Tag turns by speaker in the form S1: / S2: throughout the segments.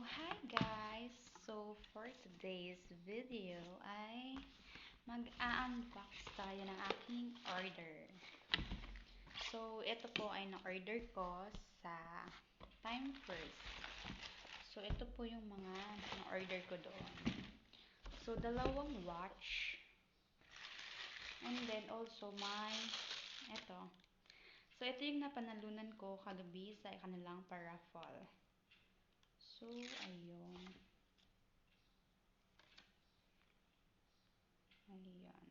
S1: Hi guys! So, for today's video ay mag-a-unbox tayo ng aking order. So, ito po ay na-order ko sa Time First. So, ito po yung mga na-order ko doon. So, dalawang watch. And then also ito. So, ito yung napanalunan ko kagabi sa kanilang paraffol. So, ayun. Ayan.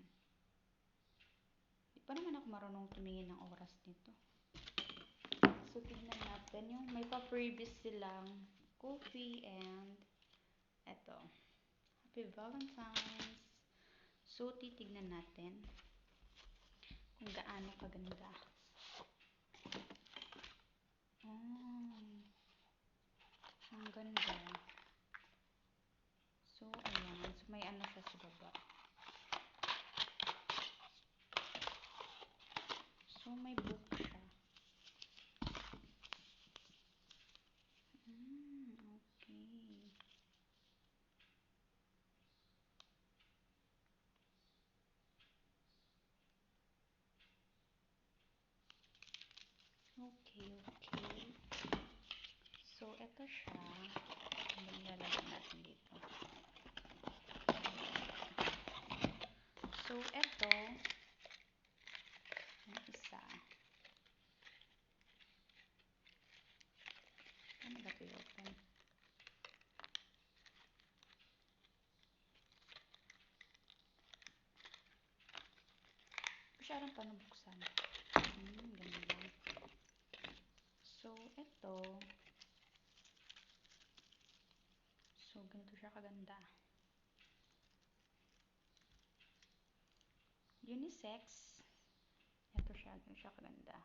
S1: Di pa naman ako marunong tumingin ng oras nito. So, tignan natin yung may pa-freebies silang coffee and eto. Happy Valentine's. So, titignan natin kung gaano kaganda. Oh, ang ganda. So, ayan. So, may ano siya sa baba. So, may book siya. Okay. Okay. So, ito siya. Lalagyan natin dito. So, ito yung isa. Ano ba ito i-open? Masyadong panubuksan. Ganun lang. So, ito. So, ganito siya kaganda. Unisex. Ito siya. Ganito siya kaganda.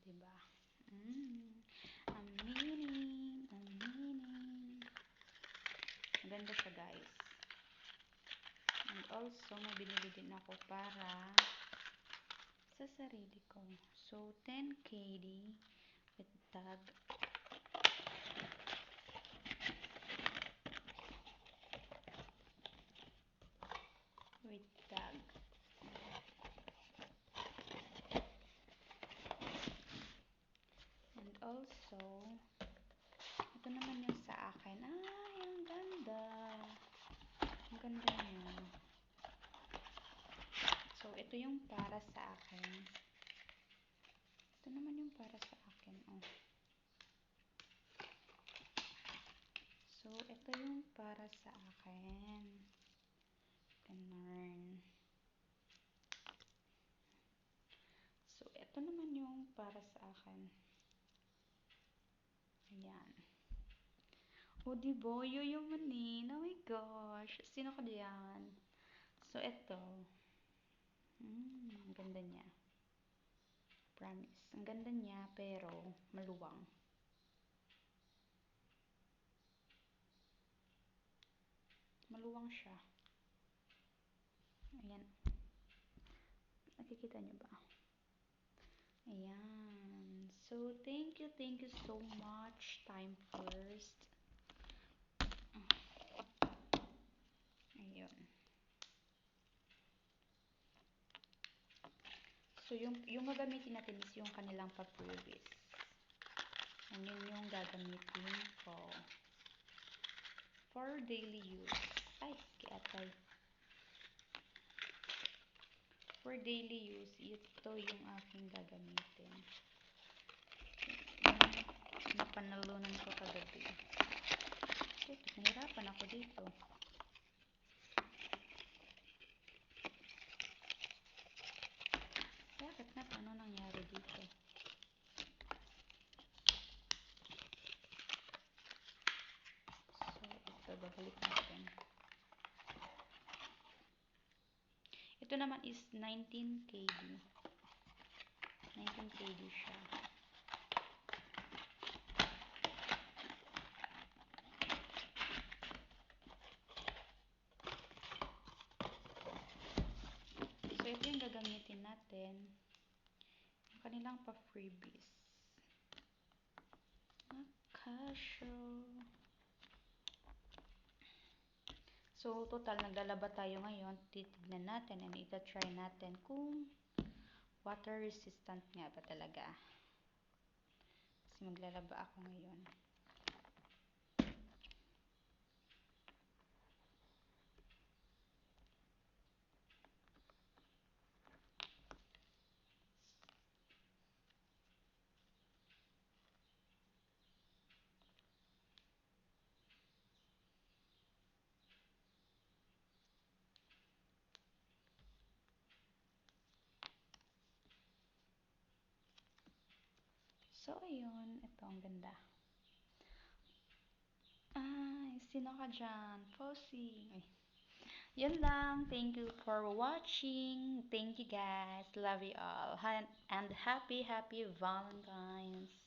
S1: Diba? Aminin. Maganda siya, guys. And also, may binili din ako para sa sarili ko. So, 10 KD with tag. With tag. And also, ito naman yung sa akin. Ay, ang ganda. Ang ganda niya. So, ito yung para sa akin. Ito naman yung para sa akin. Oh. So, ito yung para sa akin. Ganun. So, ito naman yung para sa akin. Ayan. O, diba? Yuyumanin. Oh my gosh. Sino ka diyan? So, ito. Ang ganda niya. Promise. Ang ganda niya, pero maluwang. Maluwang siya. Ayan. Nakikita niyo ba? Ayan. So, thank you so much, Time First. Ayun. So, yung gagamitin natin is yung kanilang pa-previous. And yun yung gagamitin ko for daily use. Ay, kiatay. For daily use, ito yung aking gagamitin. Napanalunan ko kagabi. Shit, nahirapan ako dito. Bakit na? Ano nangyari dito? So, ito, babalik natin. Ito naman is 19 KD. 19 KD siya. So, ito yung gagamitin natin. Yung kanilang pa-freebies. Nakashow. So, total, naglalaba tayo ngayon. Titignan natin and ita-try natin kung water resistant nga ba talaga. Kasi maglalaba ako ngayon. So, ayun. Ito, ang ganda. Ay, sino ka dyan? Posing. Ay. Yun lang. Thank you for watching. Thank you guys. Love you all. And happy Valentine's.